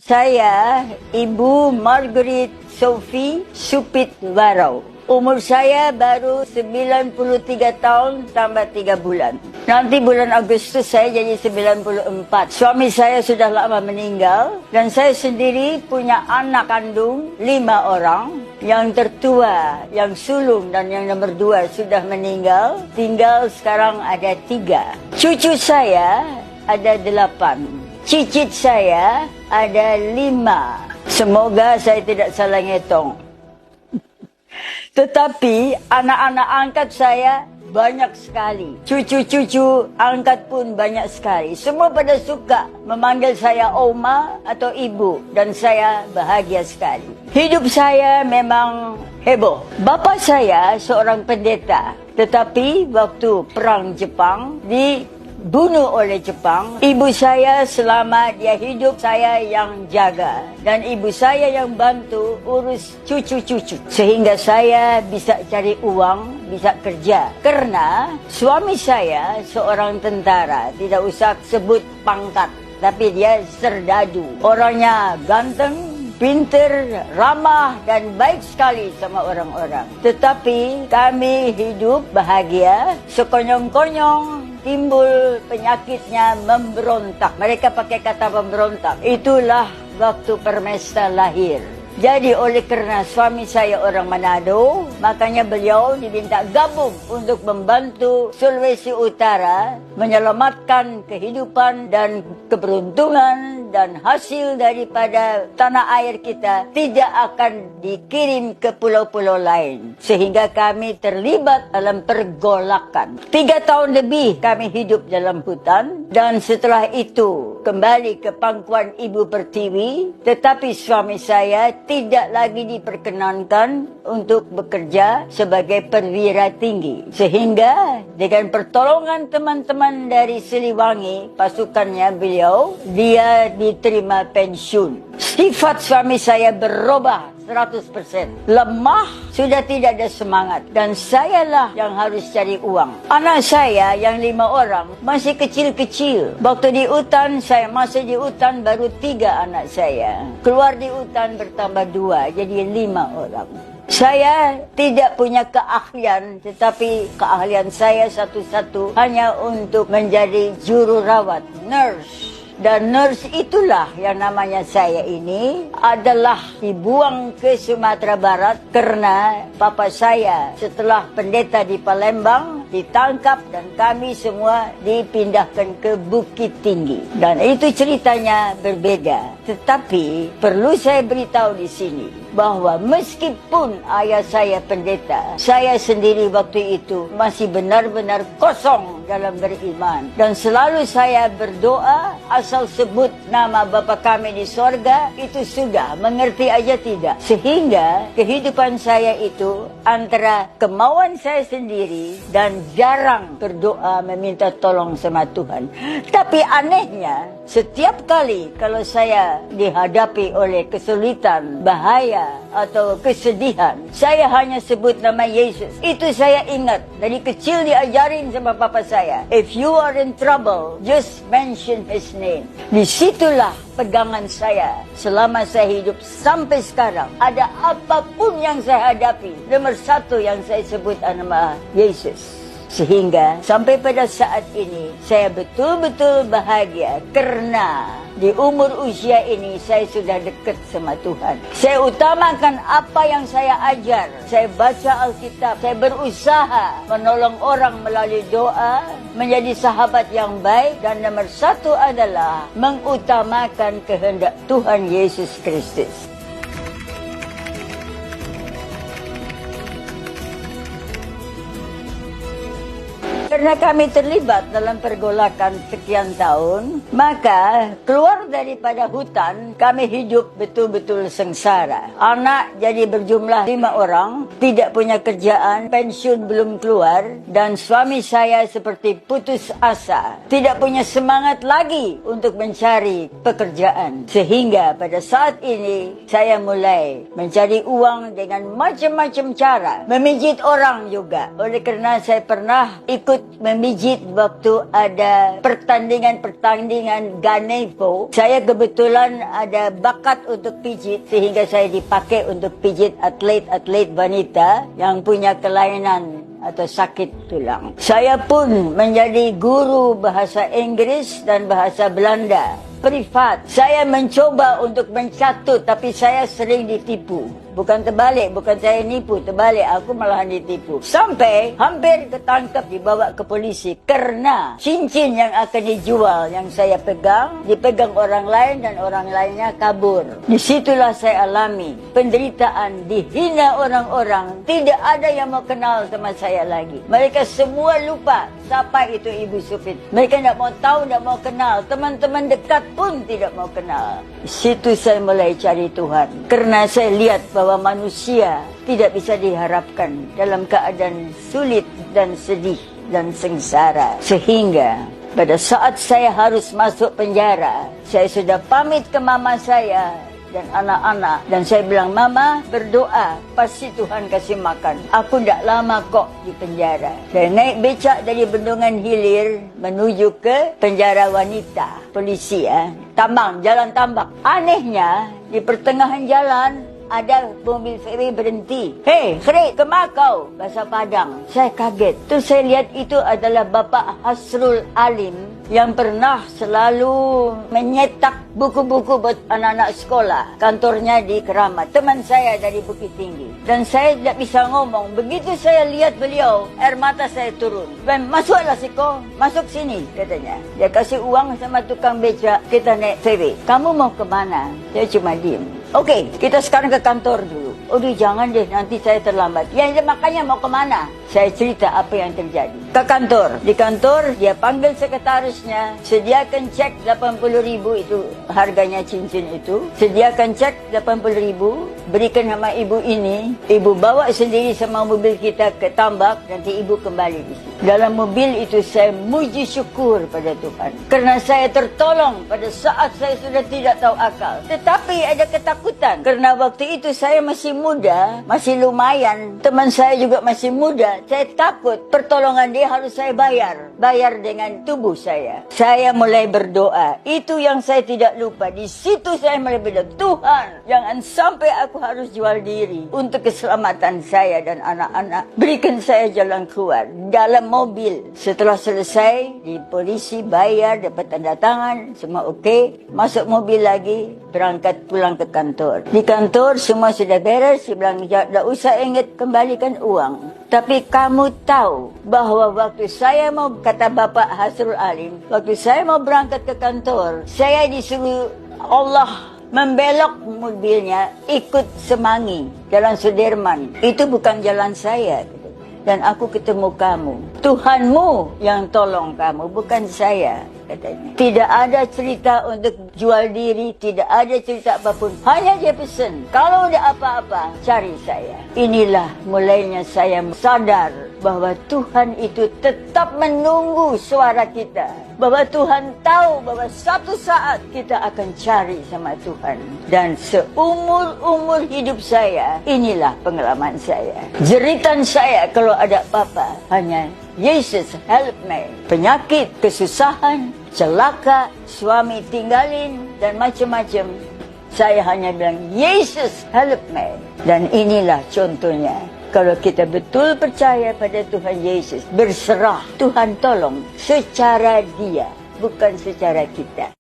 Saya Ibu Margaret Sophie Supit Warau. Umur saya baru 93 tahun tambah 3 bulan. Nanti bulan Agustus saya jadi 94. Suami saya sudah lama meninggal dan saya sendiri punya anak kandung 5 orang. Yang tertua, yang sulung dan yang nomor 2 sudah meninggal. Tinggal sekarang ada 3. Cucu saya ada 8. Cicit saya ada 5. Semoga saya tidak salah ngitung. Tetapi anak-anak angkat saya banyak sekali. Cucu-cucu angkat pun banyak sekali. Semua pada suka memanggil saya Oma atau Ibu. Dan saya bahagia sekali. Hidup saya memang heboh. Bapa saya seorang pendeta. Tetapi waktu perang Jepang dibunuh oleh Jepang. Ibu saya selama dia hidup saya yang jaga. Dan ibu saya yang bantu urus cucu-cucu. Sehingga saya bisa cari uang, bisa kerja. Karena suami saya seorang tentara. Tidak usah sebut pangkat. Tapi dia serdadu. Orangnya ganteng, pinter, ramah dan baik sekali sama orang-orang. Tetapi kami hidup bahagia. Sekonyong-konyong timbul penyakitnya memberontak. Mereka pakai kata memberontak. Itulah waktu Permesta lahir. Jadi oleh karena suami saya orang Manado, makanya beliau diminta gabung untuk membantu Sulawesi Utara menyelamatkan kehidupan dan keberuntungan dan hasil daripada tanah air kita tidak akan dikirim ke pulau-pulau lain. Sehingga kami terlibat dalam pergolakan. 3 tahun lebih kami hidup dalam hutan dan setelah itu kembali ke pangkuan Ibu Pertiwi, tetapi suami saya tidak lagi diperkenankan untuk bekerja sebagai perwira tinggi. Sehingga dengan pertolongan teman-teman dari Siliwangi, pasukannya beliau, dia diterima pensiun. Sifat suami saya berubah 100%. Lemah, sudah tidak ada semangat. Dan sayalah yang harus cari uang. Anak saya yang 5 orang masih kecil-kecil. Waktu di hutan, saya masih di hutan baru 3 anak saya. Keluar di hutan bertambah 2, jadi 5 orang. Saya tidak punya keahlian, tetapi keahlian saya satu-satu hanya untuk menjadi juru rawat, nurse. Dan nurse itulah yang namanya saya ini adalah dibuang ke Sumatera Barat karena papa saya setelah pendeta di Palembang ditangkap dan kami semua dipindahkan ke Bukit Tinggi. Dan itu ceritanya berbeda. Tetapi perlu saya beritahu di sini bahwa meskipun ayah saya pendeta, saya sendiri waktu itu masih benar-benar kosong dalam beriman. Dan selalu saya berdoa, asal sebut nama Bapa kami di sorga, itu sudah, mengerti aja tidak. Sehingga kehidupan saya itu antara kemauan saya sendiri dan jarang berdoa meminta tolong sama Tuhan. Tapi anehnya, setiap kali kalau saya dihadapi oleh kesulitan, bahaya, atau kesedihan, saya hanya sebut nama Yesus. Itu saya ingat. Dari kecil diajarin sama papa saya. If you are in trouble, just mention His name. Disitulah pegangan saya selama saya hidup sampai sekarang. Ada apapun yang saya hadapi, nomor 1 yang saya sebut nama Yesus. Sehingga sampai pada saat ini saya betul-betul bahagia karena di umur usia ini saya sudah dekat sama Tuhan. Saya utamakan apa yang saya ajar. Saya baca Alkitab. Saya berusaha menolong orang melalui doa, menjadi sahabat yang baik, dan nomor 1 adalah mengutamakan kehendak Tuhan Yesus Kristus. Karena kami terlibat dalam pergolakan sekian tahun, maka keluar daripada hutan, kami hidup betul-betul sengsara. Anak jadi berjumlah 5 orang, tidak punya kerjaan, pensiun belum keluar, dan suami saya seperti putus asa, tidak punya semangat lagi untuk mencari pekerjaan. Sehingga pada saat ini, saya mulai mencari uang dengan macam-macam cara, memijit orang juga. Oleh kerana saya pernah ikut memijit waktu ada pertandingan Ganevo. Saya kebetulan ada bakat untuk pijit sehingga saya dipakai untuk pijit atlet-atlet wanita yang punya kelainan atau sakit tulang. Saya pun menjadi guru bahasa Inggris dan bahasa Belanda privat. Saya mencoba untuk mencatut, tapi saya sering ditipu. Bukan terbalik, bukan saya nipu, terbalik, aku malahan ditipu. Sampai hampir ketangkap, dibawa ke polisi karena cincin yang akan dijual yang saya pegang, dipegang orang lain dan orang lainnya kabur. Disitulah saya alami penderitaan, dihina orang-orang, tidak ada yang mau kenal sama saya lagi. Mereka semua lupa siapa itu Ibu Supit. Mereka tidak mau tahu, tidak mau kenal. Teman-teman dekat pun tidak mau kenal. Di situ saya mulai cari Tuhan. Karena saya lihat bahwa manusia tidak bisa diharapkan dalam keadaan sulit dan sedih dan sengsara. Sehingga pada saat saya harus masuk penjara, saya sudah pamit ke mama saya dan anak-anak. Dan saya bilang, Mama berdoa, pasti Tuhan kasih makan. Aku tidak lama kok di penjara. Dan naik becak dari Bendungan Hilir menuju ke penjara wanita. Polisi tambang, jalan tambak. Anehnya, di pertengahan jalan, ada mobil ferry berhenti. Hei, Kharit, kemana kau? Bahasa Padang. Saya kaget. Tu saya lihat itu adalah Bapak Hasrul Alim yang pernah selalu menyetak buku-buku buat anak-anak sekolah. Kantornya di Keramat. Teman saya dari Bukit Tinggi. Dan saya tidak bisa ngomong. Begitu saya lihat beliau, air mata saya turun. Dan masuklah Siko, masuk sini, katanya. Dia kasih uang sama tukang becak, kita naik ferry. Kamu mau kemana? Saya cuma diem. Okey, kita sekarang ke kantor dulu. Aduh, jangan deh, nanti saya terlambat. Ya, makanya mau kemana? Saya cerita apa yang terjadi. Ke kantor. Di kantor, dia panggil sekretarisnya. Sediakan cek 80.000 itu harganya cincin itu. Sediakan cek 80.000. Berikan sama ibu ini. Ibu bawa sendiri sama mobil kita ke tambak. Nanti ibu kembali di sini. Dalam mobil itu saya muji syukur pada Tuhan. Kerana saya tertolong pada saat saya sudah tidak tahu akal. Tetapi ada ketakutan. Kerana waktu itu saya masih muda. Masih lumayan. Teman saya juga masih muda. Saya takut pertolongan dia harus saya bayar. Bayar dengan tubuh saya. Saya mulai berdoa. Itu yang saya tidak lupa. Di situ saya mulai berdoa. Tuhan, jangan sampai aku harus jual diri. Untuk keselamatan saya dan anak-anak. Berikan saya jalan keluar. Dalam mobil. Setelah selesai, di polisi bayar, dapat tanda tangan. Semua okey. Masuk mobil lagi. Berangkat pulang ke kantor. Di kantor semua sudah beres. Saya bilang, tak usah ingat kembalikan uang. Tapi kamu tahu bahawa waktu saya mau, kata Bapak Hasrul Alim, waktu saya mau berangkat ke kantor, saya disuruh Allah membelok mobilnya ikut Semangi, Jalan Sudirman. Itu bukan jalan saya. Dan aku ketemu kamu. Tuhanmu yang tolong kamu, bukan saya, katanya. Tidak ada cerita untuk jual diri, tidak ada cerita apapun. Hanya dia pesan, kalau ada apa-apa, cari saya. Inilah mulainya saya sadar bahwa Tuhan itu tetap menunggu suara kita. Bahwa Tuhan tahu bahwa satu saat kita akan cari sama Tuhan. Dan seumur-umur hidup saya, inilah pengalaman saya. Jeritan saya kalau ada apa-apa, hanya Yesus help me. Penyakit, kesusahan, celaka, suami tinggalin, dan macam-macam. Saya hanya bilang, Yesus help me. Dan inilah contohnya. Kalau kita betul percaya pada Tuhan Yesus, berserah, Tuhan tolong secara dia, bukan secara kita.